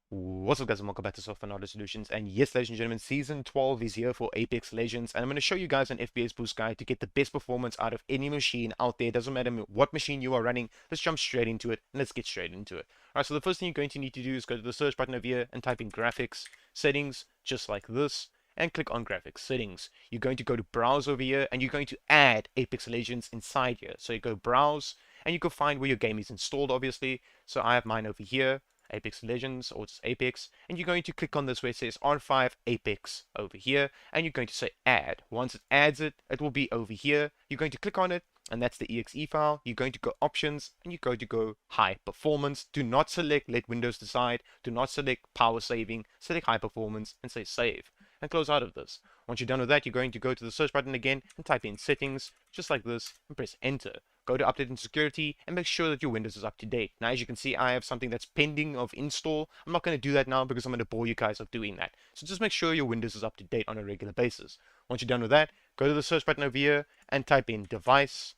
What's up guys, and welcome back to Software Knowledge Solutions. And yes, ladies and gentlemen, Season 12 is here for Apex Legends. And I'm going to show you guys an FPS boost guide to get the best performance out of any machine out there. Doesn't matter what machine you are running, let's jump straight into it and let's get straight into it. Alright, so the first thing you're going to need to do is go to the search button over here and type in graphics, settings, just like this. And click on graphics settings. You're going to go to browse over here and you're going to add Apex Legends inside here. So you go browse and you can find where your game is installed, obviously. So I have mine over here. Apex Legends or just Apex, and you're going to click on this where it says R5 Apex over here, and you're going to say add. Once it adds it, it will be over here. You're going to click on it, and that's the exe file. You're going to go options, and you're going to go high performance. Do not select let Windows decide. Do not select power saving. Select high performance and say save, and close out of this. Once you're done with that, you're going to go to the search button again and type in settings, just like this, and press enter. Go to update and security and make sure that your Windows is up to date. Now, as you can see, I have something that's pending of install. I'm not going to do that now because I'm going to bore you guys of doing that. So just make sure your Windows is up to date on a regular basis. Once you're done with that, go to the search button over here and type in device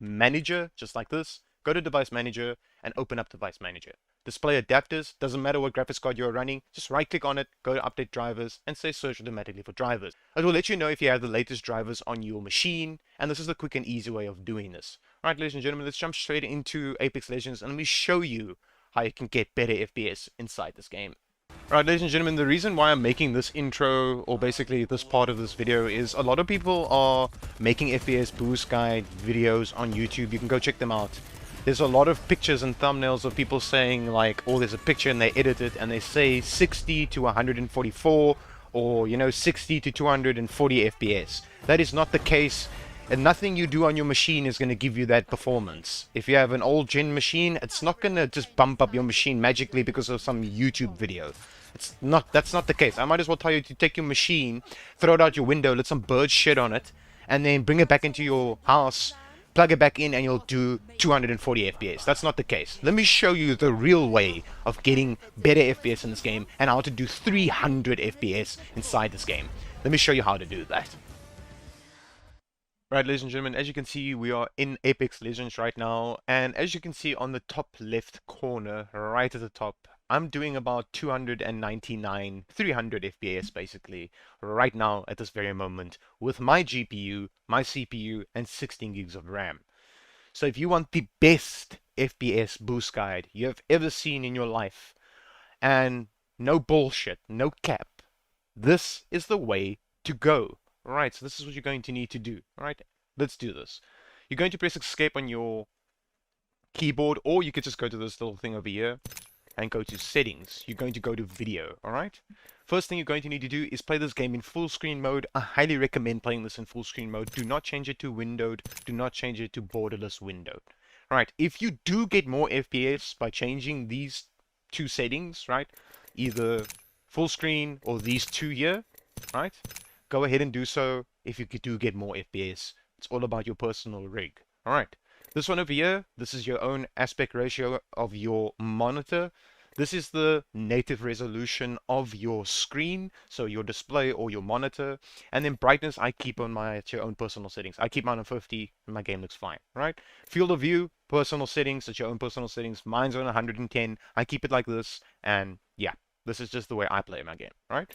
manager, just like this. Go to device manager and open up device manager. Display adapters, doesn't matter what graphics card you're running, just right click on it, go to update drivers and say search automatically for drivers. It will let you know if you have the latest drivers on your machine, and this is the quick and easy way of doing this. Alright, ladies and gentlemen, let's jump straight into Apex Legends and let me show you how you can get better FPS inside this game. Alright, ladies and gentlemen, the reason why I'm making this intro, or basically this part of this video, is a lot of people are making FPS boost guide videos on YouTube. You can go check them out. There's a lot of pictures and thumbnails of people saying like, oh, there's a picture and they edit it and they say 60 to 144 or, you know, 60 to 240 FPS. That is not the case, and nothing you do on your machine is going to give you that performance. If you have an old gen machine, it's not going to just bump up your machine magically because of some YouTube video. That's not the case. I might as well tell you to take your machine, throw it out your window, let some bird shit on it, and then bring it back into your house, plug it back in, and you'll do 240 FPS. That's not the case. Let me show you the real way of getting better FPS in this game and how to do 300 FPS inside this game. Let me show you how to do that. Right, ladies and gentlemen, as you can see, we are in Apex Legends right now, and as you can see on the top left corner, right at the top, I'm doing about 299, 300 FPS basically, right now at this very moment, with my GPU, my CPU, and 16 gigs of RAM. So if you want the best FPS boost guide you have ever seen in your life, and no bullshit, no cap, this is the way to go. Alright, so this is what you're going to need to do. Alright, let's do this. You're going to press escape on your keyboard, or you could just go to this little thing over here and go to settings. You're going to go to video. Alright, first thing you're going to need to do is play this game in full screen mode. I highly recommend playing this in full screen mode. Do not change it to windowed. Do not change it to borderless windowed. Alright, if you do get more FPS by changing these two settings, right, either full screen or these two here, right, go ahead and do so. If you do get more FPS, it's all about your personal rig. Alright, this one over here, this is your own aspect ratio of your monitor. This is the native resolution of your screen, so your display or your monitor. And then brightness, I keep on at your own personal settings. I keep mine on 50 and my game looks fine, right? Field of view, personal settings, it's your own personal settings. Mine's on 110. I keep it like this, and yeah, this is just the way I play my game, right?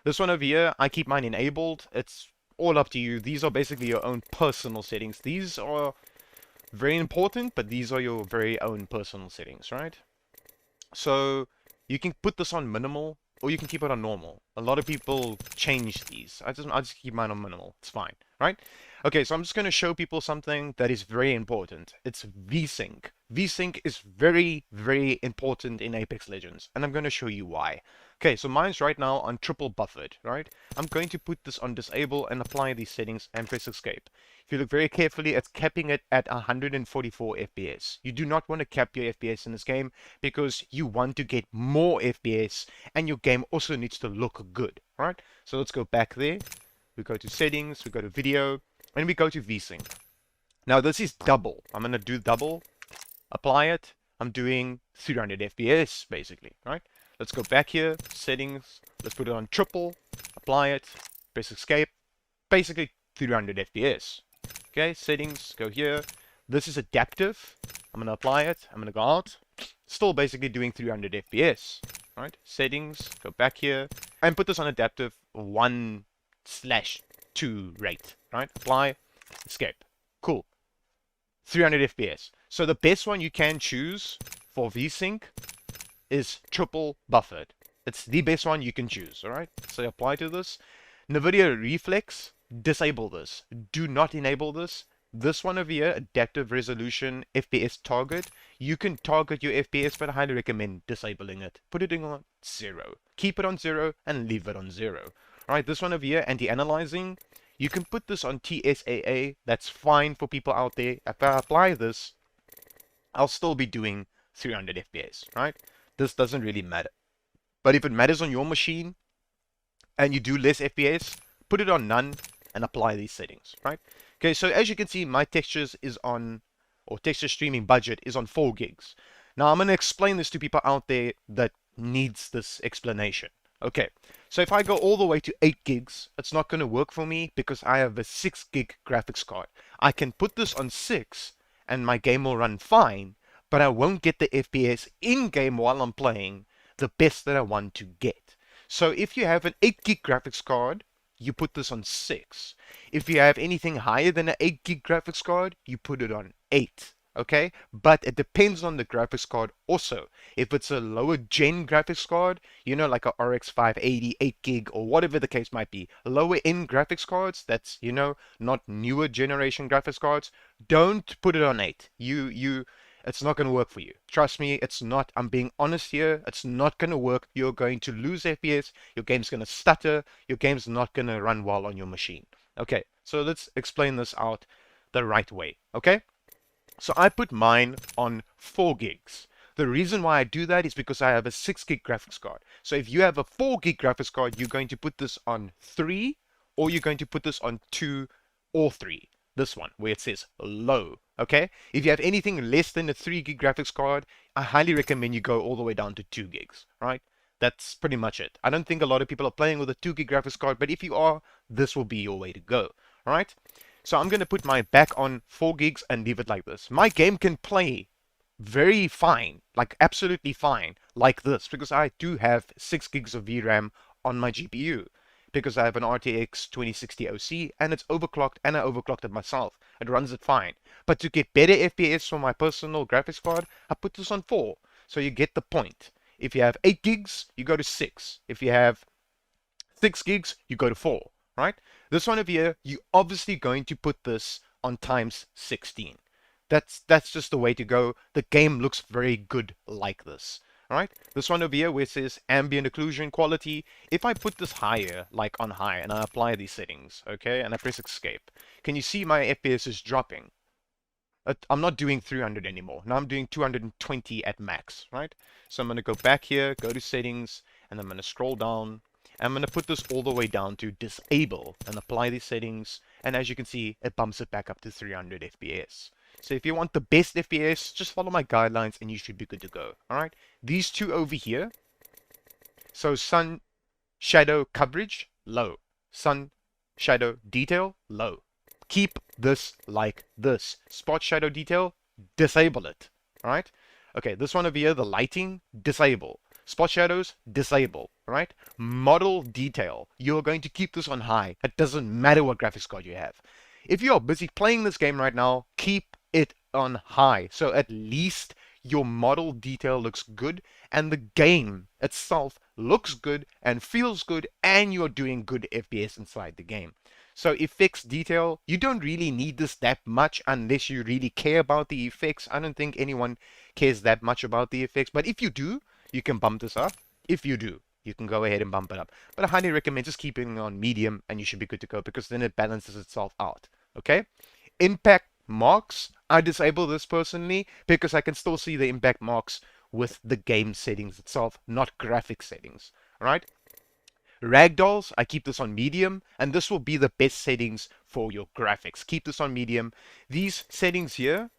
This one over here, I keep mine enabled. It's all up to you. These are basically your own personal settings. These are very important, but these are your very own personal settings, right? So you can put this on minimal, or you can keep it on normal. A lot of people change these. I just keep mine on minimal. It's fine, right? Okay, so I'm just going to show people something that is very important. It's VSync. VSync is very, very important in Apex Legends, and I'm going to show you why. Okay, so mine's right now on triple buffered, right? I'm going to put this on disable and apply these settings and press escape. If you look very carefully, it's capping it at 144 FPS. You do not want to cap your FPS in this game because you want to get more FPS, and your game also needs to look good, right? So let's go back there. We go to settings, we go to video, and we go to VSync. Now this is double. I'm going to do double, apply it. I'm doing 300 FPS basically, right? Let's go back here, settings, let's put it on triple, apply it, press escape, basically 300 FPS. Okay, settings, go here. This is adaptive. I'm going to apply it, I'm going to go out. Still basically doing 300 FPS. right? Settings, go back here, and put this on adaptive 1/2 rate, right? Apply, escape. Cool. 300 FPS. So the best one you can choose for VSync is triple buffered. It's the best one you can choose, alright? So apply to this. NVIDIA Reflex, disable this. Do not enable this. This one over here, adaptive resolution FPS target, you can target your FPS, but I highly recommend disabling it. Put it on 0. Keep it on 0 and leave it on 0. Alright, this one over here, anti-analyzing, you can put this on TSAA. That's fine for people out there. If I apply this, I'll still be doing 300 FPS, right? This doesn't really matter. But if it matters on your machine and you do less FPS, put it on none and apply these settings, right? Okay, so as you can see, my textures is on, or texture streaming budget is on 4 gigs. Now I'm going to explain this to people out there that needs this explanation. Okay, so if I go all the way to 8 gigs, it's not going to work for me because I have a 6 gig graphics card. I can put this on 6 and my game will run fine, but I won't get the FPS in-game while I'm playing the best that I want to get. So if you have an 8 gig graphics card, you put this on 6. If you have anything higher than an 8 gig graphics card, you put it on 8. Okay, but it depends on the graphics card also. If it's a lower gen graphics card, you know, like a RX 580 8 gig or whatever the case might be, lower end graphics cards, that's, you know, not newer generation graphics cards, don't put it on 8. It's not going to work for you. Trust me, it's not. I'm being honest here. It's not going to work. You're going to lose FPS. Your game's going to stutter. Your game's not going to run well on your machine. Okay, so let's explain this out the right way. Okay, so I put mine on 4 gigs. The reason why I do that is because I have a 6 gig graphics card. So if you have a 4 gig graphics card, you're going to put this on 3, or you're going to put this on 2 or 3. This one, where it says low. Okay? If you have anything less than a 3 gig graphics card, I highly recommend you go all the way down to 2 gigs. Right? That's pretty much it. I don't think a lot of people are playing with a 2 gig graphics card, but if you are, this will be your way to go. Alright? So I'm going to put mine back on 4 gigs and leave it like this. My game can play very fine, like absolutely fine, like this, because I do have 6 gigs of VRAM on my GPU, because I have an RTX 2060 OC, and it's overclocked, and I overclocked it myself. It runs it fine. But to get better FPS for my personal graphics card, I put this on 4, so you get the point. If you have 8 gigs, you go to 6. If you have 6 gigs, you go to 4, right? This one over here, you obviously going to put this on times 16. That's just the way to go. The game looks very good like this. Alright, this one over here where it says ambient occlusion quality, if I put this higher, like on high, and I apply these settings, okay, and I press escape, can you see my FPS is dropping? I'm not doing 300 anymore. Now I'm doing 220 at max, right? So I'm going to go back here, go to settings, and I'm going to scroll down. I'm going to put this all the way down to disable and apply these settings. And as you can see, it bumps it back up to 300 FPS. So if you want the best FPS, just follow my guidelines and you should be good to go. Alright, these two over here. So sun shadow coverage, low. Sun shadow detail, low. Keep this like this. Spot shadow detail, disable it. Alright? Okay, this one over here, the lighting, disable. Spot shadows, disable. Alright? Model detail, you're going to keep this on high. It doesn't matter what graphics card you have. If you're busy playing this game right now, keep it on high. So at least your model detail looks good and the game itself looks good and feels good and you're doing good FPS inside the game. So effects detail, you don't really need this that much unless you really care about the effects. I don't think anyone cares that much about the effects, but if you do, you can bump this up. If you do, you can go ahead and bump it up. But I highly recommend just keeping it on medium and you should be good to go because then it balances itself out. Okay? Impact marks, I disable this personally because I can still see the impact marks with the game settings itself, not graphic settings. Alright? Ragdolls, I keep this on medium, and this will be the best settings for your graphics. Keep this on medium. These settings here,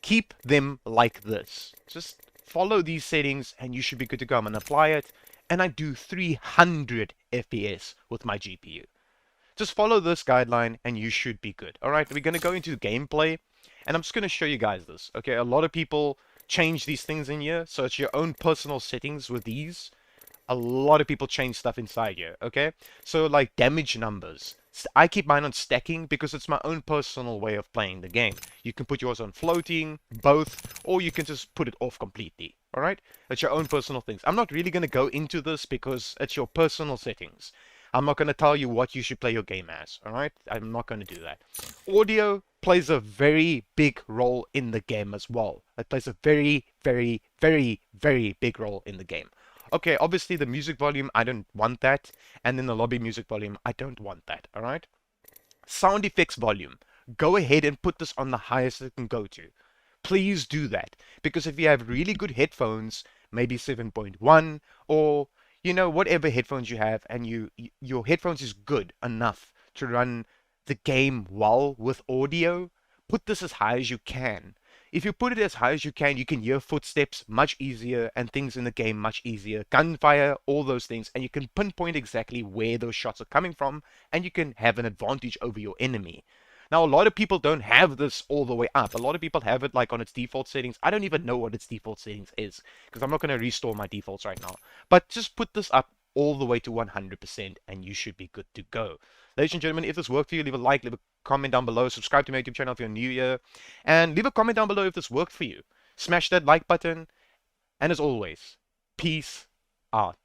keep them like this. Just follow these settings and you should be good to go. I'm going to apply it, and I do 300 FPS with my GPU. Just follow this guideline and you should be good. Alright, we're going to go into gameplay, and I'm just going to show you guys this. Okay, a lot of people change these things in here. So it's your own personal settings with these. A lot of people change stuff inside here, okay? So like damage numbers. I keep mine on stacking because it's my own personal way of playing the game. You can put yours on floating, both, or you can just put it off completely, alright? It's your own personal things. I'm not really going to go into this because it's your personal settings. I'm not going to tell you what you should play your game as, alright? I'm not going to do that. Audio plays a very big role in the game as well. It plays a very, very, very, very big role in the game. Okay, obviously the music volume, I don't want that. And then the lobby music volume, I don't want that, alright? Sound effects volume. Go ahead and put this on the highest it can go to. Please do that. Because if you have really good headphones, maybe 7.1, or, you know, whatever headphones you have, and your headphones is good enough to run the game well with audio, put this as high as you can. If you put it as high as you can hear footsteps much easier and things in the game much easier. Gunfire, all those things, and you can pinpoint exactly where those shots are coming from, and you can have an advantage over your enemy. Now, a lot of people don't have this all the way up. A lot of people have it like on its default settings. I don't even know what its default settings is because I'm not going to restore my defaults right now. But just put this up all the way to 100% and you should be good to go. Ladies and gentlemen, if this worked for you, leave a like, leave a comment down below, subscribe to my YouTube channel if you're new here, and leave a comment down below if this worked for you. Smash that like button, and as always, peace out.